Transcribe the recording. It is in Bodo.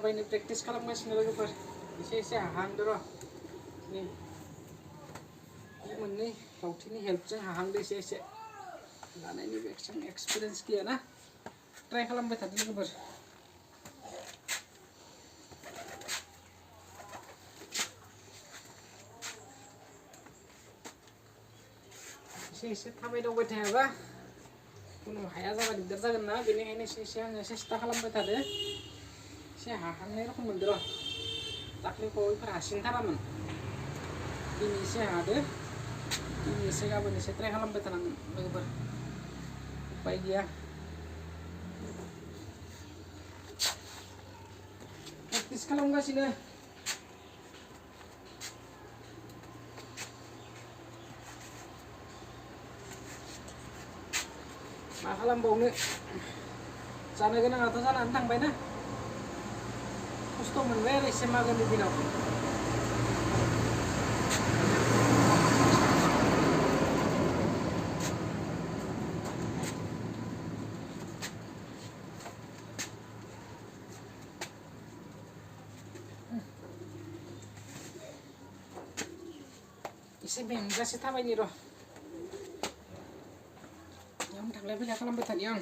थाबायनो प्रेक्टिस खालामगासिनो लोगोफोर एसे हाहांदो र' नै मोननै लावथिनि हेल्पजों हाहांदो एसे लानायनि बेसेबां एक्सपिरियेन्स गैयाना ट्राइ खालामबाय थादो लोगोफोर एसे थाबायदावबाय थायाबा उनाव हाया जाबा दिगदार जागोन ना बेनिखायनो एसे आङो सेस्था खालामबाय थादो एसे हाहांनाय रखम मोनदो र' दाख्लै बावैफोर हासिनथारामोन दिनै एसे हादो दिनै एसे गाबोन एसे ट्राइ खालामबाय थानांगोन लोगोफोर उपाय गैया प्रेक्टिस खालामगासिनो मा खालामबावनो जानो गोनाङाथ' जानानै थांबायना खस्थ' मोनबाय आरो एसे मागोनि दिनाव एसे मेंजासे थाबायनि र' यावनो थांलाय फैलाय खालामबाय थानि आं